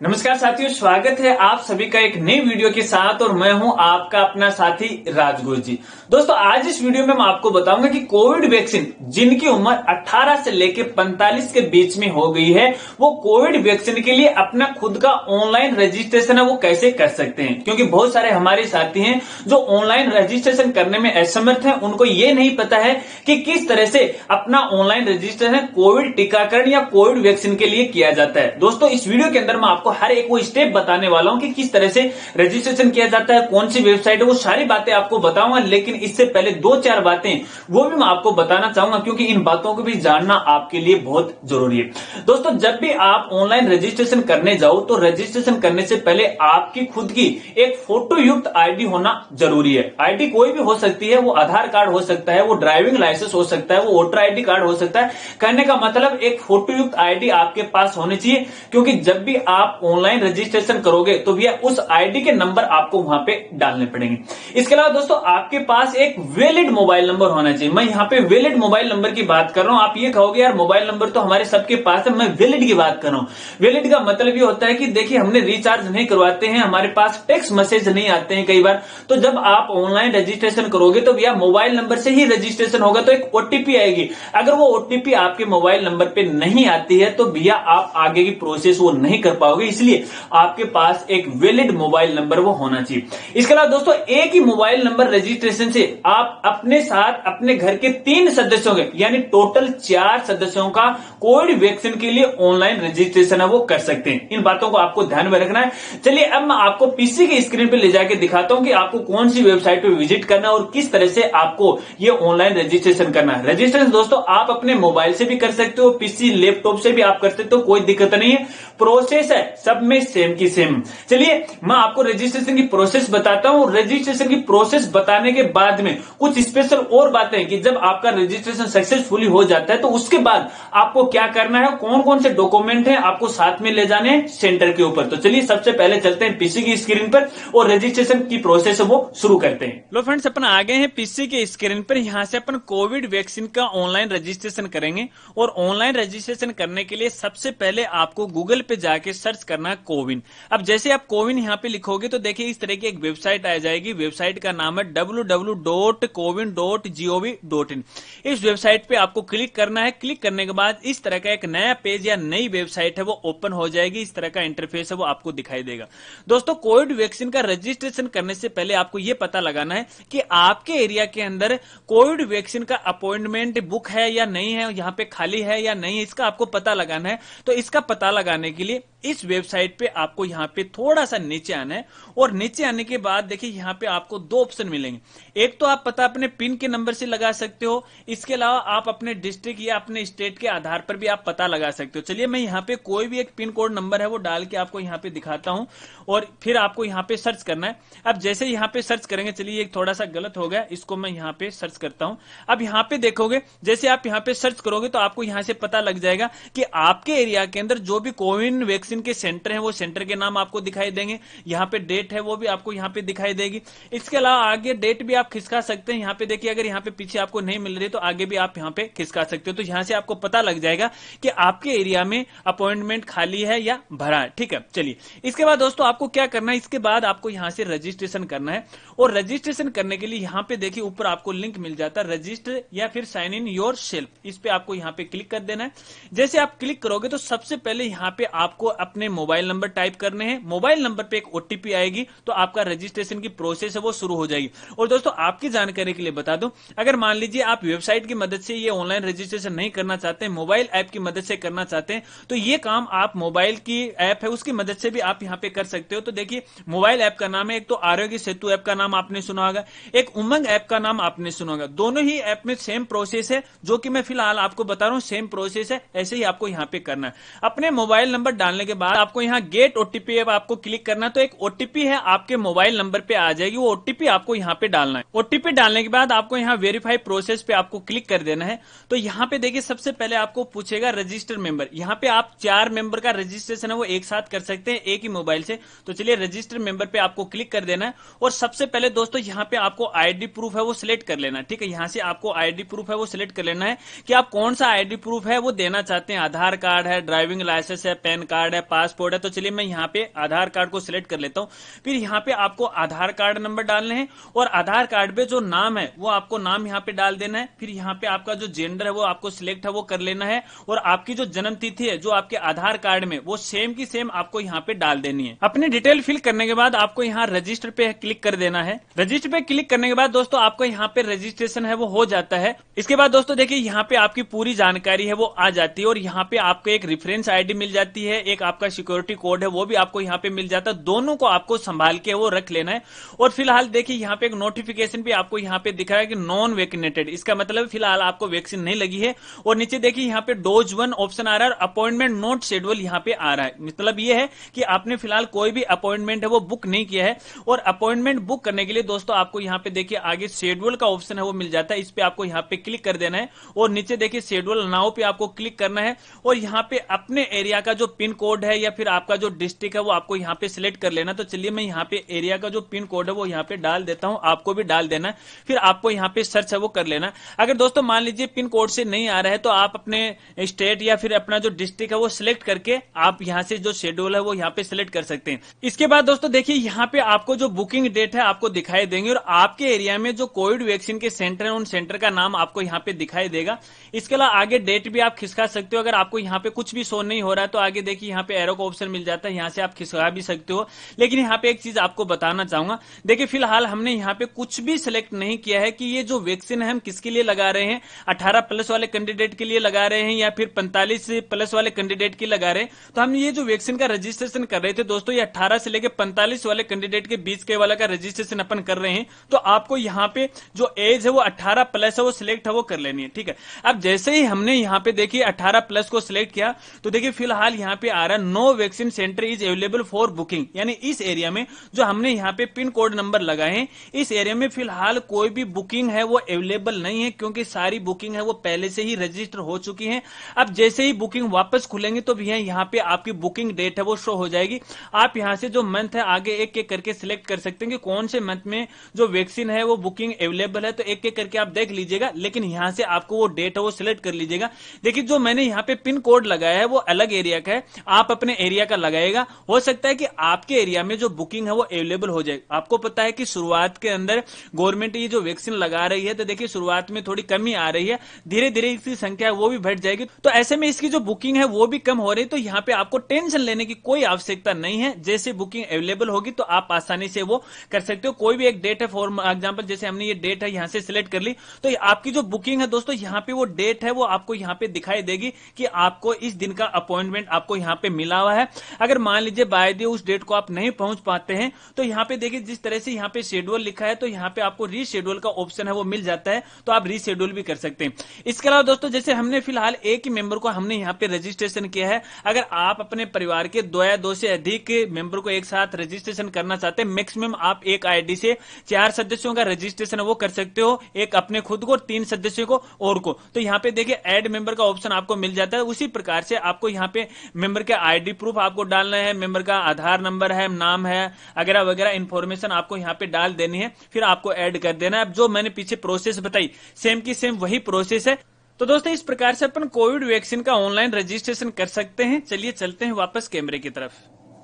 नमस्कार साथियों, स्वागत है आप सभी का एक नई वीडियो के साथ और मैं हूं आपका अपना साथी राजगुरु जी। दोस्तों, आज इस वीडियो में मैं आपको बताऊंगा कि कोविड वैक्सीन जिनकी उम्र 18 से लेकर 45 के बीच में हो गई है, वो कोविड वैक्सीन के लिए अपना खुद का ऑनलाइन रजिस्ट्रेशन है वो कैसे कर सकते हैं। क्योंकि बहुत सारे हमारे साथी हैं जो ऑनलाइन रजिस्ट्रेशन करने में असमर्थ हैं, उनको ये नहीं पता है कि किस तरह से अपना ऑनलाइन रजिस्ट्रेशन कोविड टीकाकरण या कोविड वैक्सीन के लिए किया जाता है। दोस्तों, इस वीडियो के अंदर मैं आपको हर एक वो स्टेप बताने वाला हूं कि किस तरह से रजिस्ट्रेशन किया जाता है, कौन सी वेबसाइट है, वो सारी बातें आपको बताऊंगा। लेकिन इससे पहले दो चार बातें वो भी मैं आपको बताना चाहूंगा, क्योंकि इन बातों को भी जानना आपके लिए बहुत जरूरी है। दोस्तों, जब भी आप ऑनलाइन रजिस्ट्रेशन करने जाओ तो रजिस्ट्रेशन करने से पहले आपकी खुद की एक फोटो युक्त आईडी होना जरूरी है। आईडी कोई भी हो सकती है, वो आधार कार्ड हो सकता है, वो ड्राइविंग लाइसेंस हो सकता है, वो वोटर आईडी कार्ड हो सकता है। कहने का मतलब एक फोटो युक्त आईडी आपके पास होनी चाहिए, क्योंकि जब भी आप ऑनलाइन रजिस्ट्रेशन करोगे तो भैया उस आईडी के नंबर आपको वहां पे डालने पड़ेंगे। इसके अलावा दोस्तों, आपके पास एक वैलिड मोबाइल नंबर होना चाहिए। मैं यहाँ पे वैलिड मोबाइल नंबर की बात कर रहा हूं। आप ये कहोगे यार मोबाइल नंबर तो हमारे सबके पास है, मैं वैलिड की बात कर रहा हूं। वैलिड का मतलब ये होता है कि देखिए, हमने रिचार्ज नहीं करवाते हैं, हमारे पास टेक्स्ट मैसेज नहीं आते हैं कई बार। तो जब आप ऑनलाइन रजिस्ट्रेशन करोगे तो भैया मोबाइल नंबर से ही रजिस्ट्रेशन होगा, तो एक ओटीपी आएगी। अगर वो ओटीपी आपके मोबाइल नंबर पे नहीं आती है तो भैया आप आगे की प्रोसेस वो नहीं कर पाओगे। इसलिए आपके पास एक वैलिड मोबाइल नंबर वो होना चाहिए। इसके अलावा दोस्तों, एक ही मोबाइल नंबर रजिस्ट्रेशन से आप अपने साथ अपने घर के 3 सदस्यों के यानी टोटल 4 सदस्यों का कोविड वैक्सीन के लिए ऑनलाइन रजिस्ट्रेशन है वो कर सकते हैं। इन बातों को आपको ध्यान में रखना है। चलिए, अब मैं आपको पीसी की स्क्रीन पे ले जाके दिखाता हूं कि आपको कौन सी वेबसाइट पे विजिट करना है और किस तरह से आपको ये ऑनलाइन रजिस्ट्रेशन करना है। रजिस्ट्रेशन दोस्तों आप अपने मोबाइल से भी कर सकते हो, पीसी लैपटॉप से भी आप कर सकते हो, कोई दिक्कत नहीं है। प्रोसेस है सब में सेम की सेम। चलिए, मैं आपको रजिस्ट्रेशन की प्रोसेस बताता हूं। रजिस्ट्रेशन की प्रोसेस बताने के बाद में कुछ स्पेशल और बातें कि जब आपका रजिस्ट्रेशन सक्सेसफुली हो जाता है तो उसके बाद आपको क्या करना है, कौन कौन से डॉक्यूमेंट हैं आपको साथ में ले जाने हैं सेंटर के ऊपर। तो चलिए, सबसे पहले चलते हैं पीसी की स्क्रीन पर और रजिस्ट्रेशन की प्रोसेस है वो शुरू करते हैं। लो फ्रेंड्स, अपन आ गए हैं पीसी के स्क्रीन पर। यहां से अपन कोविड वैक्सीन का ऑनलाइन रजिस्ट्रेशन करेंगे और ऑनलाइन रजिस्ट्रेशन करने के लिए सबसे पहले आपको गूगल पे जाके सर्च करना है कोविन। अब जैसे आप कोविन यहां पे लिखोगे तो देखिए इस तरह की एक वेबसाइट आ जाएगी। वेबसाइट का नाम है www.cowin.gov.in। इस वेबसाइट पे आपको क्लिक करना है। क्लिक करने के बाद इस तरह का एक नया पेज या नई वेबसाइट है वो ओपन हो जाएगी। इस तरह का इंटरफेस है वो आपको दिखाई देगा। दोस्तों, कोविड वैक्सीन का रजिस्ट्रेशन करने से पहले आपको यह पता लगाना है कि आपके एरिया के अंदर कोविड वैक्सीन का अपॉइंटमेंट बुक है या नहीं है, यहाँ पे खाली है या नहीं, इसका आपको पता लगाना है। तो इसका पता लगाने के लिए इस वेबसाइट पे आपको यहाँ पे थोड़ा सा नीचे आना है और नीचे आने के बाद देखिए यहाँ पे आपको 2 ऑप्शन मिलेंगे। एक तो आप पता अपने पिन के नंबर से लगा सकते हो, इसके अलावा आप अपने डिस्ट्रिक्ट या अपने स्टेट के आधार पर भी आप पता लगा सकते हो। चलिए, मैं यहाँ पे कोई भी एक पिन कोड नंबर है वो डाल के आपको यहाँ पे दिखाता हूँ और फिर आपको यहाँ पे सर्च करना है। अब जैसे यहाँ पे सर्च करेंगे, चलिए एक थोड़ा सा गलत हो गया, इसको मैं यहाँ पे सर्च करता हूँ। अब यहाँ पे देखोगे, जैसे आप यहाँ पे सर्च करोगे तो आपको यहाँ से पता लग जाएगा कि आपके एरिया के अंदर जो भी कोविड वैक्सीन के सेंटर है वो सेंटर के नाम आपको दिखाई देंगे। यहाँ पे डेट है वो भी आपको यहाँ पे दिखाई देगी। इसके अलावा आगे डेट भी आप खिसका सकते हैं। यहाँ पे देखिए, अगर यहाँ पे पीछे आपको नहीं मिल रही तो आगे भी आप यहाँ पे खिसका सकते हो। तो यहाँ से आपको पता लग जाएगा कि आपके एरिया में अपॉइंटमेंट खाली है या भरा है। ठीक है, चलिए इसके बाद दोस्तों आपको क्या करना है, इसके बाद आपको यहाँ से रजिस्ट्रेशन करना है। और रजिस्ट्रेशन करने के लिए यहाँ पे देखिए ऊपर आपको लिंक मिल जाता है, रजिस्टर या फिर साइन इन योर सेल्फ। इस पे आपको यहाँ पे क्लिक कर देना है। जैसे आप क्लिक करोगे तो सबसे पहले यहाँ पे आपको अपने मोबाइल नंबर टाइप करने हैं। मोबाइल नंबर पे एक ओटीपी आएगी तो आपका रजिस्ट्रेशन की प्रोसेस है वो शुरू हो जाएगी। और दोस्तों, आपकी जानकारी के लिए बता दूं, अगर मान लीजिए आप वेबसाइट की मदद से ये ऑनलाइन रजिस्ट्रेशन नहीं करना चाहते, मोबाइल ऐप की मदद से करना चाहते हैं, तो ये काम आप मोबाइल की ऐप है उसकी मदद से भी आप यहाँ पे कर सकते हो। तो देखिए, मोबाइल ऐप का नाम है, एक तो आरोग्य सेतु ऐप का नाम आपने सुना होगा, एक उमंग ऐप का नाम आपने सुना होगा। दोनों ही ऐप में सेम प्रोसेस है, जो कि मैं फिलहाल आपको बता रहा हूं, सेम प्रोसेस है। ऐसे ही आपको यहाँ पे करना है। अपने मोबाइल नंबर डालने के बाद आपको यहाँ गेट ओटीपी ऐप आपको क्लिक करना है। तो एक ओटीपी है आपके मोबाइल नंबर पे आ जाएगी, वो ओटीपी आपको यहाँ पे डालना है। ओटीपी डालने के बाद आपको यहाँ वेरीफाई प्रोसेस पे आपको क्लिक कर देना है। तो यहाँ पे देखिए सबसे पहले आपको पूछेगा रजिस्टर मेंबर। यहाँ पे आप 4 मेंबर का रजिस्ट्रेशन है वो एक साथ कर सकते हैं एक ही मोबाइल से। तो चलिए, रजिस्टर मेंबर पे आपको क्लिक कर देना है। और सबसे पहले दोस्तों यहाँ पे आपको आईडी प्रूफ है वो सिलेक्ट कर लेना है। ठीक है, यहाँ से आपको आईडी प्रूफ है वो सिलेक्ट कर लेना है कि आप कौन सा आईडी प्रूफ है वो देना चाहते हैं। आधार कार्ड है, ड्राइविंग लाइसेंस है, पैन कार्ड है, है, पासपोर्ट है। तो चलिए मैं यहाँ पे आधार कार्ड को सिलेक्ट कर लेता हूँ। फिर यहाँ पे आपको आधार कार्ड नंबर डालने हैं और आधार कार्ड पे जो नाम है वो आपको नाम यहाँ पे डाल देना है। फिर यहाँ पे आपका जो जेंडर है वो आपको सिलेक्ट है वो कर लेना है और आपकी जो जन्म तिथि है जो आपके आधार कार्ड में वो सेम की सेम आपको यहाँ पे डाल देनी है। अपनी डिटेल फिल करने के बाद आपको यहाँ रजिस्टर पे क्लिक कर देना है। रजिस्टर पे क्लिक करने के बाद दोस्तों आपको यहाँ पे रजिस्ट्रेशन है वो हो जाता है। इसके बाद दोस्तों देखिए यहाँ पे आपकी पूरी जानकारी है वो आ जाती है और यहाँ पे आपको एक रेफरेंस आईडी मिल जाती है, एक आपका सिक्योरिटी कोड है वो भी आपको यहाँ पे मिल जाता है। दोनों को आपको संभाल के वो रख लेना है। और फिलहाल देखिए यहाँ पे एक नोटिफिकेशन भी आपको यहाँ पे दिख रहा है कि नॉन वैक्सीनेटेड, इसका मतलब फिलहाल आपको वैक्सीन नहीं लगी है। और नीचे देखिए यहाँ पे डोज 1 ऑप्शन आ रहा है और अपॉइंटमेंट नोट शेड्यूल यहाँ पे आ रहा है। मतलब ये है कि आपने फिलहाल कोई भी अपॉइंटमेंट है वो बुक नहीं किया है। और अपॉइंटमेंट बुक करने के लिए दोस्तों आपको यहाँ पे देखिए आगे शेड्यूल का ऑप्शन है वो मिल जाता है। इस पे आपको यहाँ पे क्लिक कर देना है और नीचे देखिए शेड्यूल नाउ पे आपको क्लिक करना है और यहाँ पे अपने एरिया का जो पिन कोड है या फिर आपका जो डिस्ट्रिक्ट है वो आपको यहाँ पे सिलेक्ट कर लेना। तो चलिए मैं यहाँ पे एरिया का जो पिन कोड है वो यहाँ पे डाल देता हूँ, आपको भी डाल देना है। फिर आपको यहाँ पे सर्च है वो कर लेना। अगर दोस्तों मान लीजिए पिन कोड से नहीं आ रहा है तो आप अपने स्टेट या फिर अपना जो डिस्ट्रिक्ट है वो सिलेक्ट करके आप यहाँ से जो शेड्यूल है वो यहाँ पे सिलेक्ट कर सकते हैं। इसके बाद दोस्तों देखिए यहाँ पे आपको जो बुकिंग डेट है आपको दिखाई देंगे और आपके एरिया में जो कोविड वैक्सीन के सेंटर है उन सेंटर का नाम आपको यहाँ पे दिखाई देगा। इसके अलावा आगे डेट भी आप खिसका सकते हो। अगर आपको यहाँ पे कुछ भी शो नहीं हो रहा है तो आगे देखिए यहाँ पे एरो का ऑप्शन मिल जाता है, यहाँ से आप खिसका भी सकते हो। लेकिन यहाँ पे एक चीज आपको बताना चाहूंगा, देखिए फिलहाल हमने यहाँ पे कुछ भी सिलेक्ट नहीं किया है कि ये जो वैक्सीन है हम किसके लिए लगा रहे हैं, 18+ वाले कैंडिडेट के लिए लगा रहे हैं या फिर 45+ वाले कैंडिडेट के लगा रहे हैं। तो हम ये जो वैक्सीन का रजिस्ट्रेशन कर रहे थे दोस्तों ये 18 से लेकर 45 वाले कैंडिडेट के बीच के वाला का रजिस्ट्रेशन अपन कर रहे हैं। तो आपको यहाँ पे जो एज है वो 18+ है वो सिलेक्ट है वो कर लेनी है, ठीक है। अब जैसे ही हमने यहाँ पे देखिए 18+ को सिलेक्ट किया तो देखिए फिलहाल यहाँ पे आ रहा है no vaccine centre is available for booking, यानी इस एरिया में जो हमने यहाँ पे पिन कोड नंबर लगाए हैं इस एरिया में फिलहाल कोई भी बुकिंग है वो अवेलेबल नहीं है क्योंकि सारी बुकिंग है वो पहले से ही रजिस्टर हो चुकी है। अब जैसे ही बुकिंग वापस खुलेंगे तो भैया यहाँ पे आपकी बुकिंग डेट है वो शो हो जाएगी। आप यहाँ से जो मंथ है आगे एक एक करके सिलेक्ट कर सकते हैं कि कौन से मंथ में जो वैक्सीन है वो बुकिंग अवेलेबल है। तो एक एक करके आप देख लीजिएगा, लेकिन यहाँ से आपको वो डेट है वो सिलेक्ट कर लीजिएगा। देखिए जो मैंने यहाँ पे पिन कोड लगाया है वो अलग एरिया का है, आप अपने एरिया का लगाएगा। हो सकता है कि आपके एरिया में जो बुकिंग है वो अवेलेबल हो जाए। आपको पता है कि शुरुआत के अंदर गवर्नमेंट ये जो वैक्सीन लगा रही है तो देखिए शुरुआत में थोड़ी कमी आ रही है, धीरे धीरे इसकी संख्या वो भी बढ़ जाएगी। तो ऐसे में इसकी जो बुकिंग है वो भी कम हो रही है। तो यहाँ पे आपको टेंशन लेने की कोई आवश्यकता नहीं है। जैसे बुकिंग अवेलेबल होगी तो आप आसानी से वो कर सकते हो। कोई भी एक डेट है, फॉर एग्जाम्पल जैसे हमने ये डेट है यहाँ से सिलेक्ट कर ली तो आपकी जो बुकिंग है दोस्तों यहाँ पे वो डेट है वो आपको यहाँ पे दिखाई देगी कि आपको इस दिन का अपॉइंटमेंट आपको यहाँ पे मिला हुआ है। अगर मान लीजिए बाय द उस डेट को आप नहीं पहुंच पाते हैं तो यहाँ पे देखिए जिस तरह से यहाँ पे शेड्यूल लिखा है तो यहाँ पे आपको रीशेड्यूल का ऑप्शन है वो मिल जाता है, तो आप रीशेड्यूल भी कर सकते हैं। इसके अलावा दोस्तों जैसे हमने फिलहाल एक ही मेंबर को हमने यहाँ पे रजिस्ट्रेशन किया है। अगर आप अपने परिवार के 2 या 2 से अधिक मेंबर को एक साथ रजिस्ट्रेशन करना चाहते हैं, मैक्सिमम आप एक आईडी से 4 सदस्यों का रजिस्ट्रेशन वो कर सकते हो, एक अपने खुद को और 3 सदस्यों को और को। तो यहाँ पे देखिए ऐड मेंबर का ऑप्शन आपको मिल जाता है। उसी प्रकार से आपको यहाँ पे मेंबर के आईडी प्रूफ आपको डालना है, मेंबर का आधार नंबर है, नाम है वगैरह वगैरह इंफॉर्मेशन आपको यहाँ पे डाल देनी है, फिर आपको ऐड कर देना है। अब जो मैंने पीछे प्रोसेस बताई सेम की सेम वही प्रोसेस है। तो दोस्तों इस प्रकार से अपन कोविड वैक्सीन का ऑनलाइन रजिस्ट्रेशन कर सकते हैं। चलिए चलते हैं वापस कैमरे की तरफ।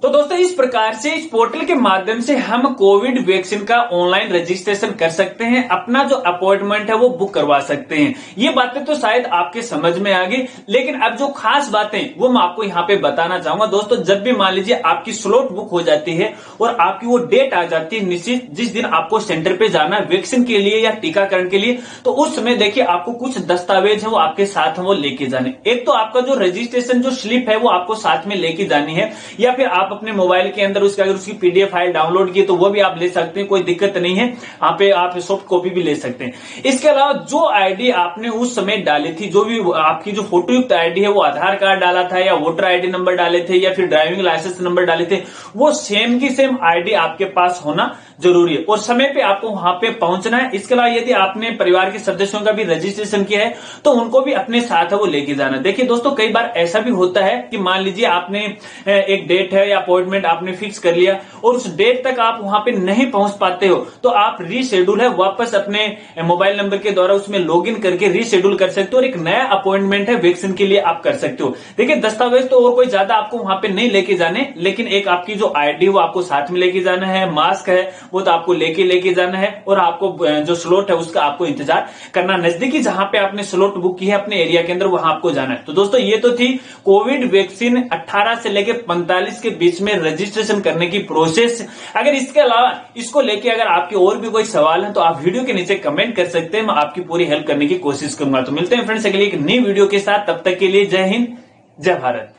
तो दोस्तों इस प्रकार से इस पोर्टल के माध्यम से हम कोविड वैक्सीन का ऑनलाइन रजिस्ट्रेशन कर सकते हैं, अपना जो अपॉइंटमेंट है वो बुक करवा सकते हैं। ये बातें तो शायद आपके समझ में आ गई, लेकिन अब जो खास बातें वो मैं आपको यहाँ पे बताना चाहूंगा। दोस्तों जब भी मान लीजिए आपकी स्लॉट बुक हो जाती है और आपकी वो डेट आ जाती है निश्चित जिस दिन आपको सेंटर पे जाना है वैक्सीन के लिए या टीकाकरण के लिए, तो उस समय देखिए आपको कुछ दस्तावेज है वो आपके साथ वो लेके जाने। एक तो आपका जो रजिस्ट्रेशन जो स्लिप है वो आपको साथ में लेके जानी है, या फिर आप अपने मोबाइल के अंदर उसकी अगर उसकी पीडीएफ फाइल डाउनलोड की तो वो भी आप ले सकते हैं, कोई दिक्कत नहीं है। यहाँ पे आप सॉफ्ट कॉपी भी ले सकते हैं। इसके अलावा जो आईडी आपने उस समय डाली थी, जो भी आपकी जो फोटोयुक्त आईडी है, वो आधार कार्ड डाला था या वोटर आईडी नंबर डाले थे या फिर ड्राइविंग लाइसेंस नंबर डाले थे, वो सेम की सेम आईडी आपके पास होना जरूरी है और समय पे आपको वहां पे पहुंचना है। इसके अलावा यदि आपने परिवार के सदस्यों का भी रजिस्ट्रेशन किया है तो उनको भी अपने साथ वो लेके जाना। देखिए दोस्तों कई बार ऐसा भी होता है कि मान लीजिए आपने एक डेट है अपॉइंटमेंट आपने फिक्स कर लिया और उस डेट तक आप वहां पे नहीं पहुंच पाते हो, तो आप रीशेड्यूल है वापस अपने मोबाइल नंबर के द्वारा उसमें लॉगिन करके रीशेड्यूल कर सकते हो और एक नया अपॉइंटमेंट है वैक्सीन के लिए आप कर सकते हो। देखिए दस्तावेज तो और कोई ज्यादा आपको वहां पे नहीं लेके जाने, लेकिन एक आपकी जो आईडी वो आपको साथ में लेके जाना है, मास्क है वो तो आपको लेके जाना है और आपको जो स्लॉट है उसका आपको इंतजार करना। नजदीकी जहां पे आपने स्लॉट बुक की है अपने एरिया के अंदर वहां आपको जाना है। तो दोस्तों ये तो थी कोविड वैक्सीन 18 से लेकर 45 के बीच में रजिस्ट्रेशन करने की प्रोसेस। अगर इसके अलावा इसको लेके अगर आपके और भी कोई सवाल है तो आप वीडियो के नीचे कमेंट कर सकते हैं, मैं आपकी पूरी हेल्प करने की कोशिश करूंगा। तो मिलते हैं फ्रेंड्स अगली एक नई वीडियो के साथ, तब तक के लिए जय हिंद जय भारत।